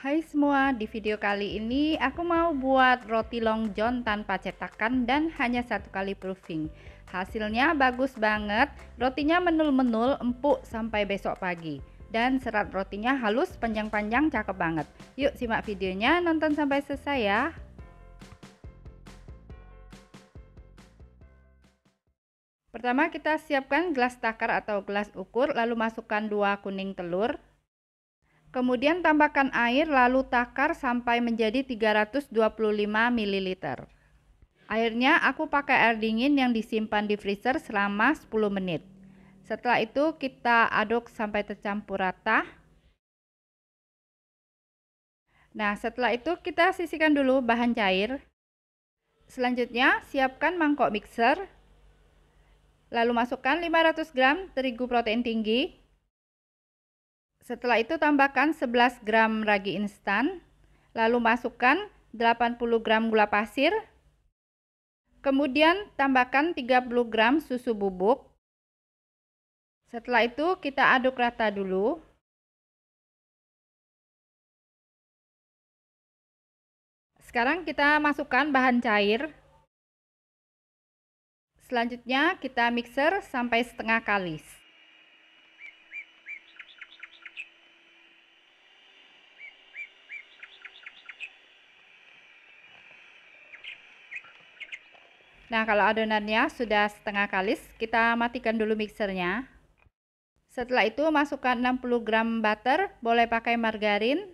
Hai semua, di video kali ini aku mau buat roti long john tanpa cetakan dan hanya satu kali proofing. Hasilnya bagus banget, rotinya menul-menul, empuk sampai besok pagi. Dan serat rotinya halus, panjang-panjang, cakep banget. Yuk simak videonya, nonton sampai selesai ya. Pertama kita siapkan gelas takar atau gelas ukur, lalu masukkan 2 kuning telur. Kemudian tambahkan air lalu takar sampai menjadi 325 ml. Airnya aku pakai air dingin yang disimpan di freezer selama 10 menit. Setelah itu kita aduk sampai tercampur rata. Nah, setelah itu kita sisihkan dulu bahan cair. Selanjutnya siapkan mangkok mixer. Lalu masukkan 500 gram terigu protein tinggi. Setelah itu tambahkan 11 gram ragi instan, lalu masukkan 80 gram gula pasir, kemudian tambahkan 30 gram susu bubuk. Setelah itu kita aduk rata dulu. Sekarang kita masukkan bahan cair. Selanjutnya kita mixer sampai setengah kalis. Nah, kalau adonannya sudah setengah kalis, kita matikan dulu mixernya. Setelah itu masukkan 60 gram butter, boleh pakai margarin.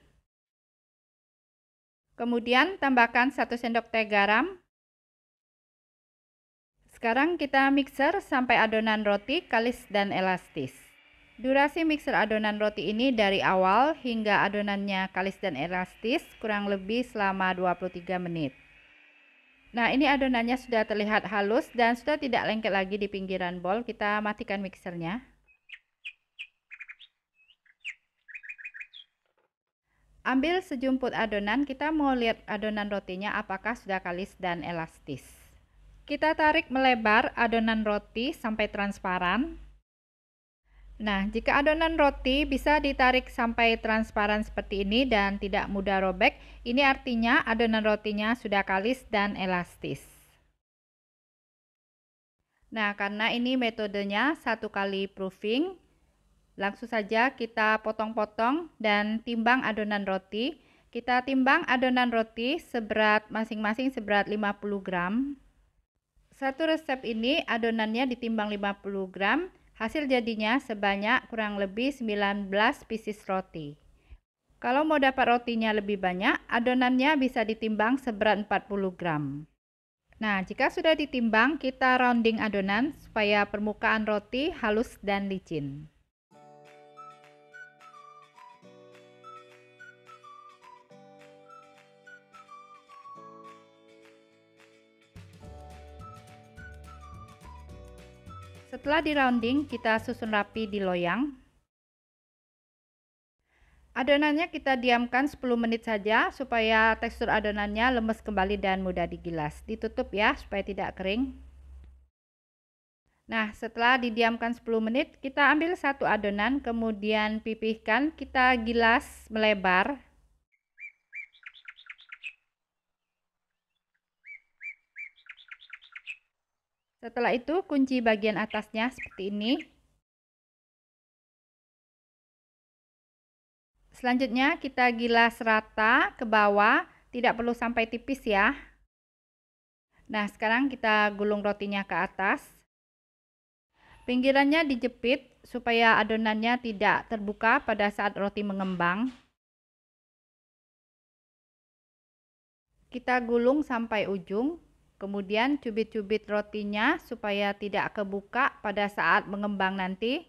Kemudian tambahkan 1 sendok teh garam. Sekarang kita mixer sampai adonan roti kalis dan elastis. Durasi mixer adonan roti ini dari awal hingga adonannya kalis dan elastis kurang lebih selama 23 menit. Nah, ini adonannya sudah terlihat halus dan sudah tidak lengket lagi di pinggiran bowl. Kita matikan mixernya. Ambil sejumput adonan, kita mau lihat adonan rotinya apakah sudah kalis dan elastis. Kita tarik melebar adonan roti sampai transparan. Nah, jika adonan roti bisa ditarik sampai transparan seperti ini dan tidak mudah robek, ini artinya adonan rotinya sudah kalis dan elastis. Nah, karena ini metodenya satu kali proofing, langsung saja kita potong-potong dan timbang adonan roti. Kita timbang adonan roti seberat masing-masing seberat 50 gram. Satu resep ini adonannya ditimbang 50 gram. Hasil jadinya sebanyak kurang lebih 19 pieces roti. Kalau mau dapat rotinya lebih banyak, adonannya bisa ditimbang seberat 40 gram. Nah, jika sudah ditimbang, kita rounding adonan supaya permukaan roti halus dan licin. Setelah di rounding, kita susun rapi di loyang. Adonannya kita diamkan 10 menit saja supaya tekstur adonannya lemes kembali dan mudah digilas. Ditutup ya supaya tidak kering. Nah, setelah didiamkan 10 menit, kita ambil satu adonan, kemudian pipihkan, kita gilas melebar. Setelah itu kunci bagian atasnya seperti ini. Selanjutnya kita gilas rata ke bawah, tidak perlu sampai tipis ya. Nah, sekarang kita gulung rotinya ke atas. Pinggirannya dijepit supaya adonannya tidak terbuka pada saat roti mengembang. Kita gulung sampai ujung. Kemudian cubit-cubit rotinya supaya tidak kebuka pada saat mengembang nanti.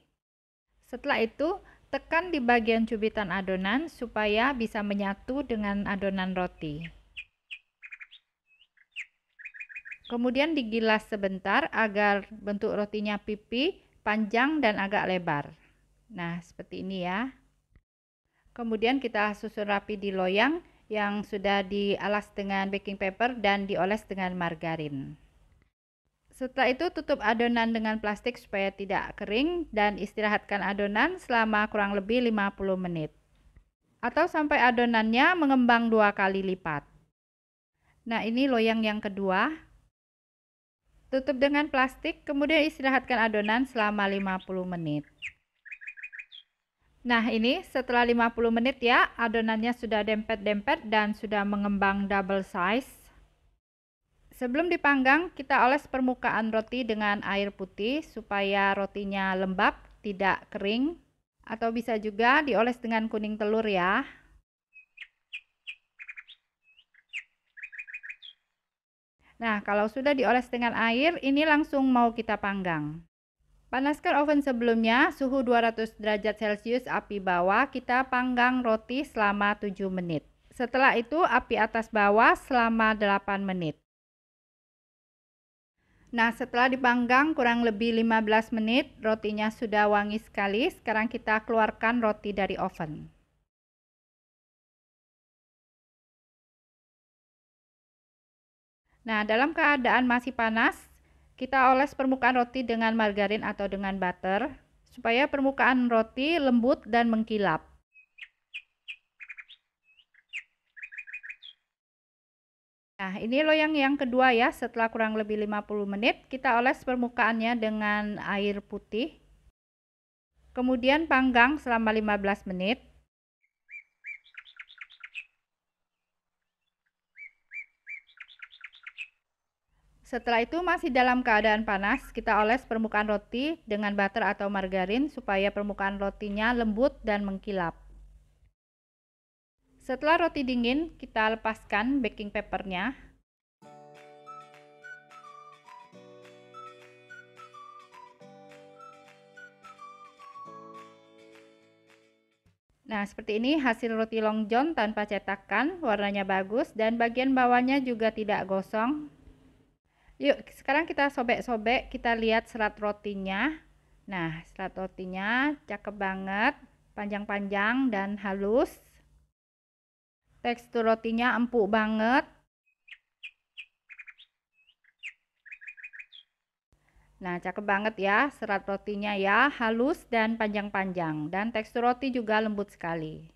Setelah itu, tekan di bagian cubitan adonan supaya bisa menyatu dengan adonan roti. Kemudian digilas sebentar agar bentuk rotinya pipi, panjang dan agak lebar. Nah, seperti ini ya. Kemudian kita susun rapi di loyang yang sudah dialas dengan baking paper dan dioles dengan margarin. Setelah itu tutup adonan dengan plastik supaya tidak kering dan istirahatkan adonan selama kurang lebih 50 menit. atau sampai adonannya mengembang 2 kali lipat. Nah, ini loyang yang kedua. Tutup dengan plastik, kemudian istirahatkan adonan selama 50 menit. Nah, ini setelah 50 menit ya, adonannya sudah dempet-dempet dan sudah mengembang double size. Sebelum dipanggang, kita oles permukaan roti dengan air putih supaya rotinya lembab, tidak kering. Atau bisa juga dioles dengan kuning telur ya. Nah, kalau sudah dioles dengan air, ini langsung mau kita panggang. Panaskan oven sebelumnya, suhu 200 derajat Celcius api bawah, kita panggang roti selama 7 menit. Setelah itu, api atas bawah selama 8 menit. Nah, setelah dipanggang kurang lebih 15 menit, rotinya sudah wangi sekali. Sekarang kita keluarkan roti dari oven. Nah, dalam keadaan masih panas, kita oles permukaan roti dengan margarin atau dengan butter, supaya permukaan roti lembut dan mengkilap. Nah, ini loyang yang kedua ya, setelah kurang lebih 50 menit, kita oles permukaannya dengan air putih. Kemudian panggang selama 15 menit. Setelah itu masih dalam keadaan panas, kita oles permukaan roti dengan butter atau margarin supaya permukaan rotinya lembut dan mengkilap. Setelah roti dingin, kita lepaskan baking papernya. Nah, seperti ini hasil roti Long John tanpa cetakan, warnanya bagus dan bagian bawahnya juga tidak gosong. Yuk, sekarang kita sobek-sobek, kita lihat serat rotinya. Nah, serat rotinya cakep banget, panjang-panjang dan halus. Tekstur rotinya empuk banget. Nah, cakep banget ya, serat rotinya ya, halus dan panjang-panjang. Dan tekstur roti juga lembut sekali.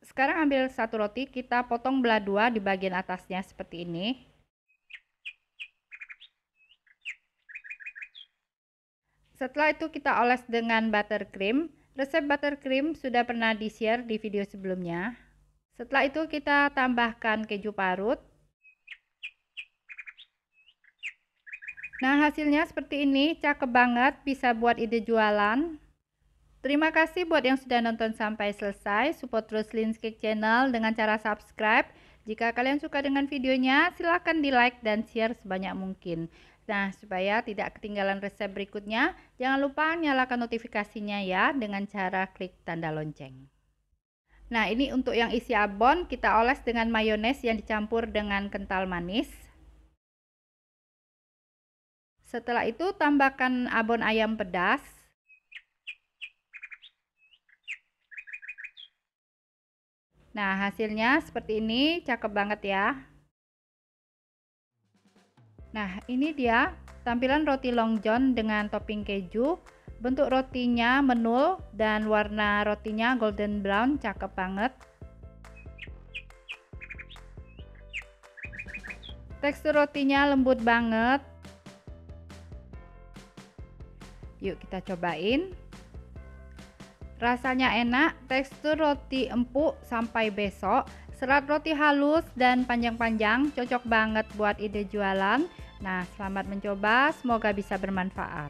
Sekarang ambil satu roti, kita potong belah dua di bagian atasnya seperti ini. Setelah itu kita oles dengan buttercream. Resep buttercream sudah pernah di-share di video sebelumnya. Setelah itu kita tambahkan keju parut. Nah, hasilnya seperti ini, cakep banget, bisa buat ide jualan. Terima kasih buat yang sudah nonton sampai selesai. Support terus Lynn's Cake Channel dengan cara subscribe. Jika kalian suka dengan videonya, silahkan di like dan share sebanyak mungkin. Nah, supaya tidak ketinggalan resep berikutnya, jangan lupa nyalakan notifikasinya ya dengan cara klik tanda lonceng. Nah, ini untuk yang isi abon, kita oles dengan mayones yang dicampur dengan kental manis. Setelah itu, tambahkan abon ayam pedas. Nah, hasilnya seperti ini, cakep banget ya. Nah, ini dia tampilan roti Long John dengan topping keju. Bentuk rotinya menul dan warna rotinya golden brown, cakep banget. Tekstur rotinya lembut banget. Yuk kita cobain. Rasanya enak, tekstur roti empuk sampai besok. Serat roti halus dan panjang-panjang, cocok banget buat ide jualan. Nah, selamat mencoba, semoga bisa bermanfaat.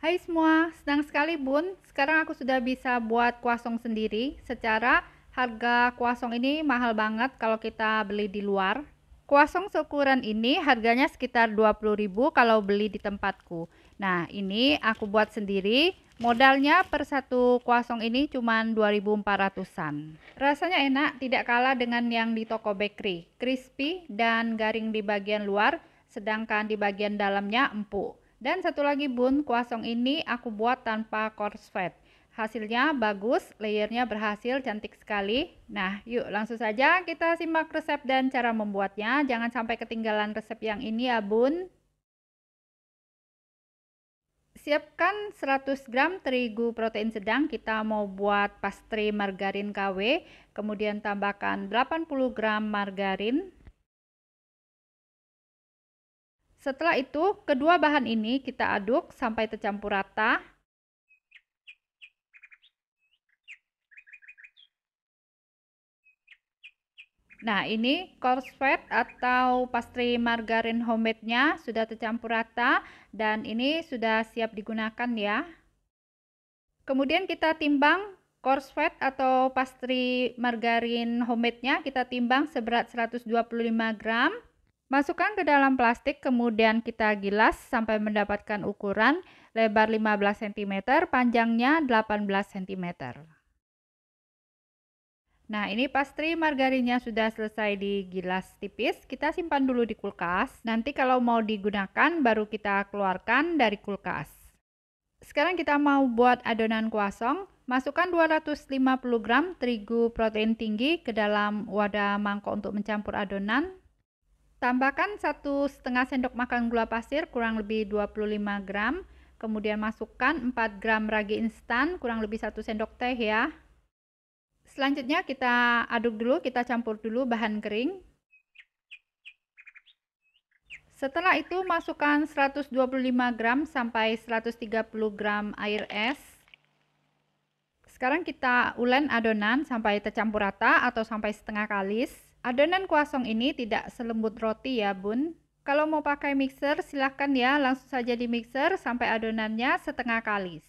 Hai semua, senang sekali Bun. Sekarang aku sudah bisa buat kuasong sendiri. Secara harga kuasong ini mahal banget kalau kita beli di luar. Kuasong seukuran ini harganya sekitar 20.000 kalau beli di tempatku. Nah, ini aku buat sendiri. Modalnya per satu kuasong ini cuma 2.400-an. Rasanya enak, tidak kalah dengan yang di toko bakery. Crispy dan garing di bagian luar, sedangkan di bagian dalamnya empuk. Dan satu lagi Bun, kuasong ini aku buat tanpa coarse fat. Hasilnya bagus, layernya berhasil cantik sekali. Nah, yuk langsung saja kita simak resep dan cara membuatnya. Jangan sampai ketinggalan resep yang ini ya Bun. Siapkan 100 gram terigu protein sedang, kita mau buat pastry margarin KW. Kemudian tambahkan 80 gram margarin. Setelah itu, kedua bahan ini kita aduk sampai tercampur rata. Nah, ini coarse fat atau pastry margarin homemade-nya sudah tercampur rata dan ini sudah siap digunakan ya. Kemudian kita timbang coarse fat atau pastry margarin homemade-nya, kita timbang seberat 125 gram. Masukkan ke dalam plastik, kemudian kita gilas sampai mendapatkan ukuran lebar 15 cm, panjangnya 18 cm. Nah, ini pastry margarinnya sudah selesai digilas tipis. Kita simpan dulu di kulkas. Nanti kalau mau digunakan baru kita keluarkan dari kulkas. Sekarang kita mau buat adonan croissant. Masukkan 250 gram terigu protein tinggi ke dalam wadah mangkok untuk mencampur adonan. Tambahkan 1,5 sendok makan gula pasir kurang lebih 25 gram. Kemudian masukkan 4 gram ragi instan kurang lebih 1 sendok teh ya. Selanjutnya kita aduk dulu, kita campur dulu bahan kering. Setelah itu masukkan 125 gram sampai 130 gram air es. Sekarang kita ulen adonan sampai tercampur rata atau sampai setengah kalis. Adonan croissant ini tidak selembut roti ya Bun. Kalau mau pakai mixer silahkan ya, langsung saja di mixer sampai adonannya setengah kalis.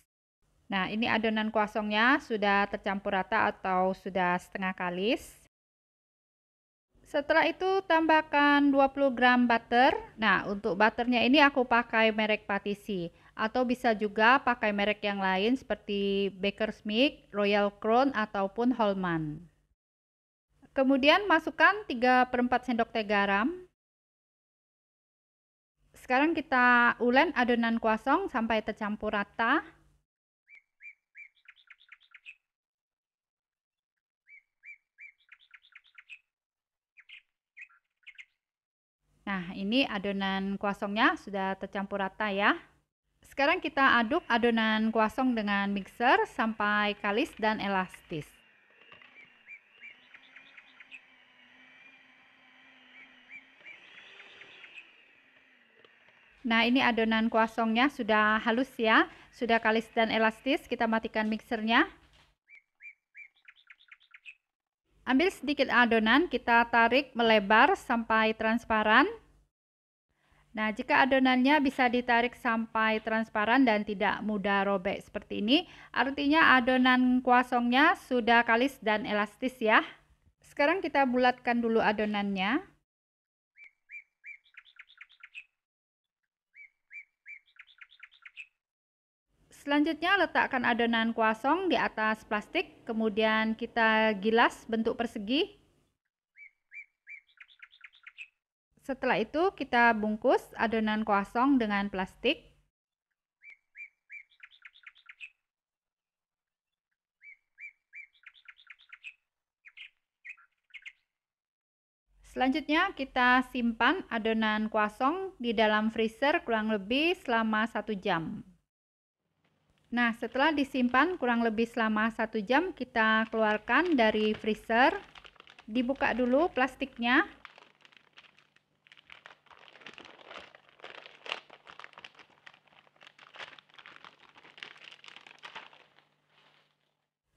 Nah, ini adonan croissantnya sudah tercampur rata atau sudah setengah kalis. Setelah itu tambahkan 20 gram butter. Nah, untuk butternya ini aku pakai merek Patisi atau bisa juga pakai merek yang lain seperti Baker's Milk, Royal Crown ataupun Holman. Kemudian masukkan 3/4 sendok teh garam. Sekarang kita ulen adonan croissant sampai tercampur rata. Nah, ini adonan croissantnya sudah tercampur rata ya. Sekarang kita aduk adonan croissant dengan mixer sampai kalis dan elastis. Nah, ini adonan croissantnya sudah halus ya, sudah kalis dan elastis. Kita matikan mixernya. Ambil sedikit adonan, kita tarik melebar sampai transparan. Nah, jika adonannya bisa ditarik sampai transparan dan tidak mudah robek seperti ini, artinya adonan croissantnya sudah kalis dan elastis ya. Sekarang kita bulatkan dulu adonannya. Selanjutnya letakkan adonan croissant di atas plastik, kemudian kita gilas bentuk persegi. Setelah itu kita bungkus adonan croissant dengan plastik. Selanjutnya kita simpan adonan croissant di dalam freezer kurang lebih selama 1 jam. Nah, setelah disimpan kurang lebih selama 1 jam, kita keluarkan dari freezer. Dibuka dulu plastiknya.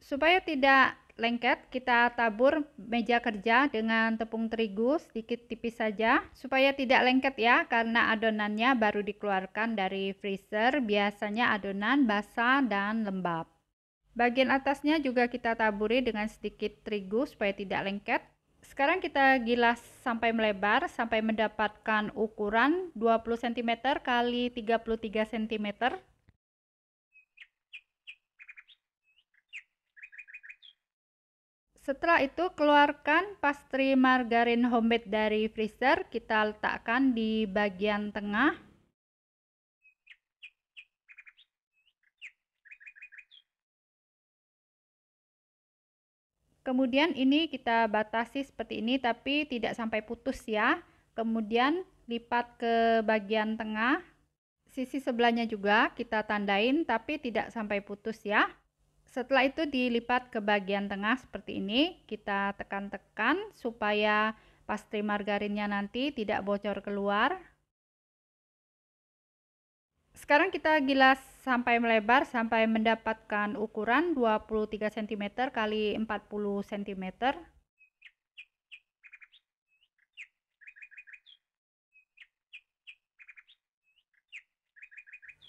Supaya tidak lengket, kita tabur meja kerja dengan tepung terigu sedikit tipis saja supaya tidak lengket ya, karena adonannya baru dikeluarkan dari freezer, biasanya adonan basah dan lembab. Bagian atasnya juga kita taburi dengan sedikit terigu supaya tidak lengket. Sekarang kita gilas sampai melebar sampai mendapatkan ukuran 20 cm x 33 cm. Setelah itu keluarkan pastry margarin homemade dari freezer, kita letakkan di bagian tengah. Kemudian ini kita batasi seperti ini tapi tidak sampai putus ya. Kemudian lipat ke bagian tengah. Sisi sebelahnya juga kita tandain tapi tidak sampai putus ya. Setelah itu dilipat ke bagian tengah seperti ini. Kita tekan-tekan supaya pastry margarinnya nanti tidak bocor keluar. Sekarang kita gilas sampai melebar sampai mendapatkan ukuran 23 cm kali 40 cm.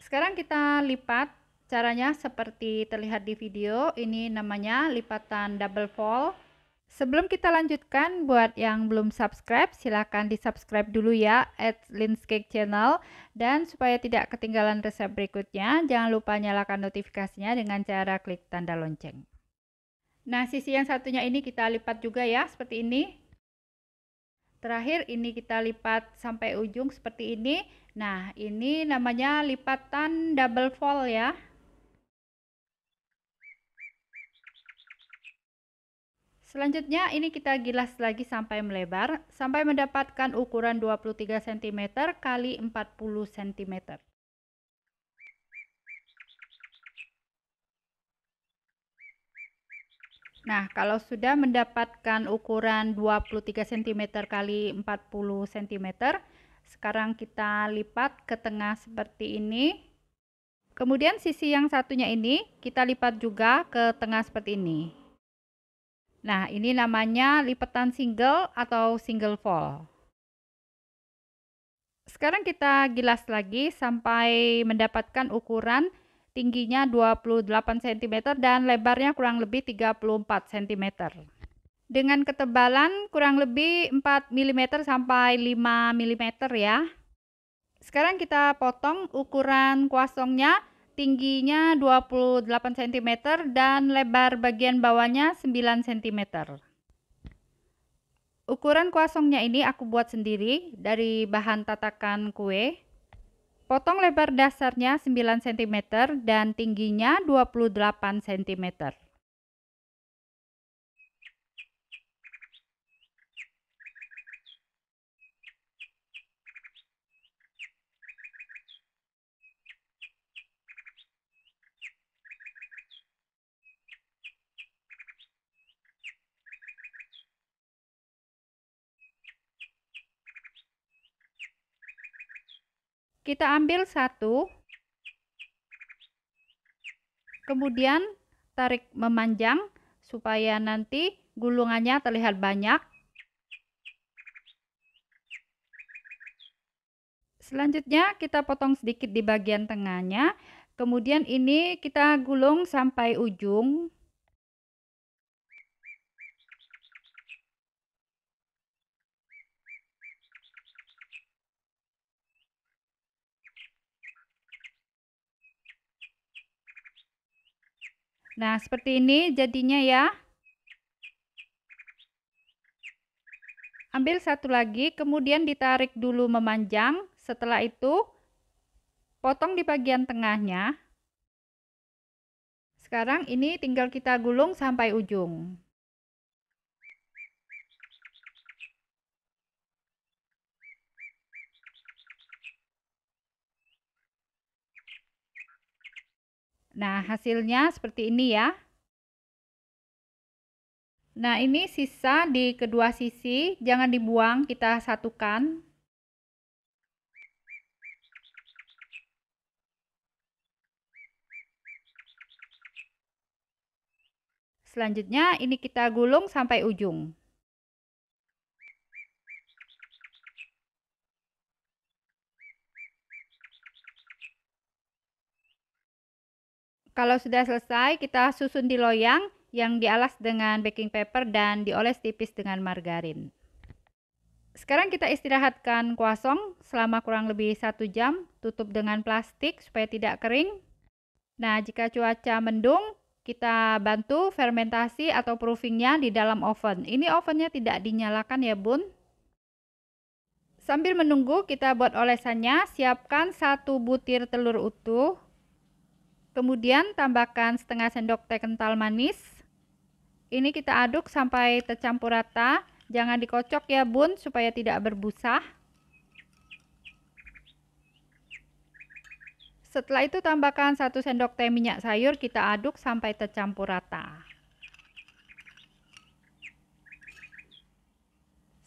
Sekarang kita lipat. Caranya seperti terlihat di video. Ini namanya lipatan double fold. Sebelum kita lanjutkan, buat yang belum subscribe, silahkan di subscribe dulu ya @Lynn's Cake Channel. Dan supaya tidak ketinggalan resep berikutnya, jangan lupa nyalakan notifikasinya dengan cara klik tanda lonceng. Nah, sisi yang satunya ini kita lipat juga ya, seperti ini. Terakhir ini kita lipat sampai ujung seperti ini. Nah, ini namanya lipatan double fold ya. Selanjutnya ini kita gilas lagi sampai melebar sampai mendapatkan ukuran 23 cm kali 40 cm. Nah, kalau sudah mendapatkan ukuran 23 cm kali 40 cm, sekarang kita lipat ke tengah seperti ini. Kemudian sisi yang satunya ini kita lipat juga ke tengah seperti ini. Nah, ini namanya lipatan single atau single fold. Sekarang kita gilas lagi sampai mendapatkan ukuran tingginya 28 cm dan lebarnya kurang lebih 34 cm. Dengan ketebalan kurang lebih 4 mm sampai 5 mm ya. Sekarang kita potong ukuran kuasongnya. Tingginya 28 cm dan lebar bagian bawahnya 9 cm. Ukuran kuasongnya ini aku buat sendiri dari bahan tatakan kue. Potong lebar dasarnya 9 cm dan tingginya 28 cm. Kita ambil satu, kemudian tarik memanjang supaya nanti gulungannya terlihat banyak. Selanjutnya kita potong sedikit di bagian tengahnya, kemudian ini kita gulung sampai ujung. Nah, seperti ini jadinya ya. Ambil satu lagi, kemudian ditarik dulu memanjang. Setelah itu, potong di bagian tengahnya. Sekarang ini tinggal kita gulung sampai ujung. Nah, hasilnya seperti ini ya. Nah, ini sisa di kedua sisi, jangan dibuang, kita satukan. Selanjutnya, ini kita gulung sampai ujung. Kalau sudah selesai, kita susun di loyang yang dialas dengan baking paper dan dioles tipis dengan margarin. Sekarang kita istirahatkan kuasong selama kurang lebih 1 jam, tutup dengan plastik supaya tidak kering. Nah, jika cuaca mendung, kita bantu fermentasi atau proofingnya di dalam oven. Ini ovennya tidak dinyalakan ya bun. Sambil menunggu, kita buat olesannya. Siapkan 1 butir telur utuh. Kemudian tambahkan setengah sendok teh kental manis. Ini kita aduk sampai tercampur rata. Jangan dikocok ya bun, supaya tidak berbusa. Setelah itu tambahkan 1 sendok teh minyak sayur, kita aduk sampai tercampur rata.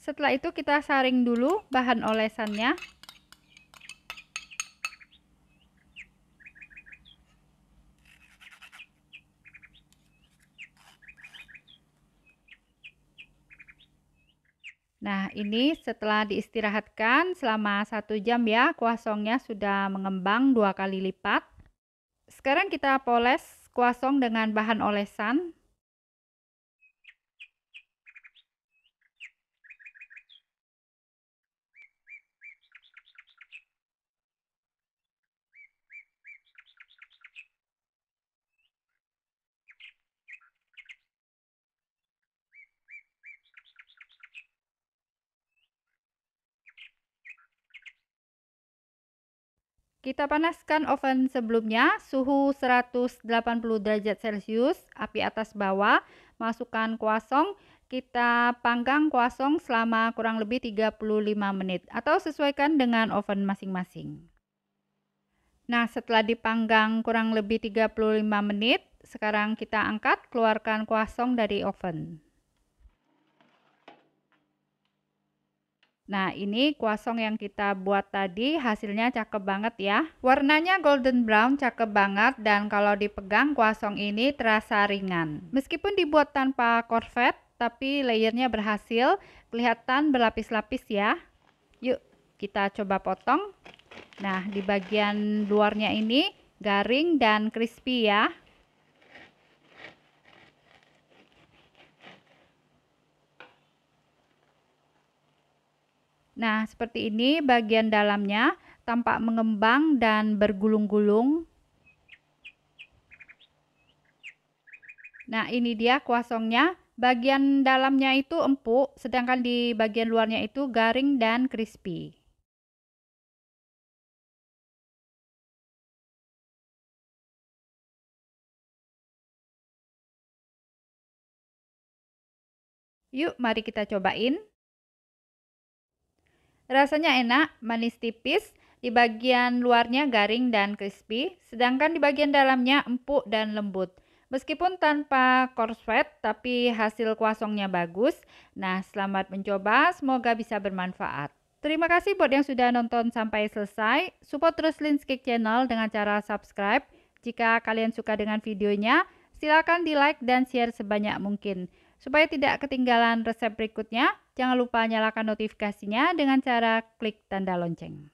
Setelah itu kita saring dulu bahan olesannya. Nah, ini setelah diistirahatkan selama 1 jam ya, kuasongnya sudah mengembang 2 kali lipat. Sekarang kita poles kuasong dengan bahan olesan. Kita panaskan oven sebelumnya, suhu 180 derajat Celcius, api atas bawah, masukkan kuasong, kita panggang kuasong selama kurang lebih 35 menit atau sesuaikan dengan oven masing-masing. Nah, setelah dipanggang kurang lebih 35 menit, sekarang kita angkat, keluarkan kuasong dari oven. Nah, ini kuasong yang kita buat tadi hasilnya cakep banget ya. Warnanya golden brown, cakep banget, dan kalau dipegang kuasong ini terasa ringan. Meskipun dibuat tanpa korvet, tapi layernya berhasil, kelihatan berlapis-lapis ya. Yuk, kita coba potong. Nah, di bagian luarnya ini garing dan crispy ya. Nah, seperti ini bagian dalamnya tampak mengembang dan bergulung-gulung. Nah, ini dia kuasongnya. Bagian dalamnya itu empuk, sedangkan di bagian luarnya itu garing dan crispy. Yuk, mari kita cobain. Rasanya enak, manis tipis, di bagian luarnya garing dan crispy, sedangkan di bagian dalamnya empuk dan lembut. Meskipun tanpa korset, tapi hasil kuasongnya bagus. Nah, selamat mencoba, semoga bisa bermanfaat. Terima kasih buat yang sudah nonton sampai selesai. Support terus Lynn's Cake Channel dengan cara subscribe. Jika kalian suka dengan videonya, silakan di like dan share sebanyak mungkin. Supaya tidak ketinggalan resep berikutnya, jangan lupa nyalakan notifikasinya dengan cara klik tanda lonceng.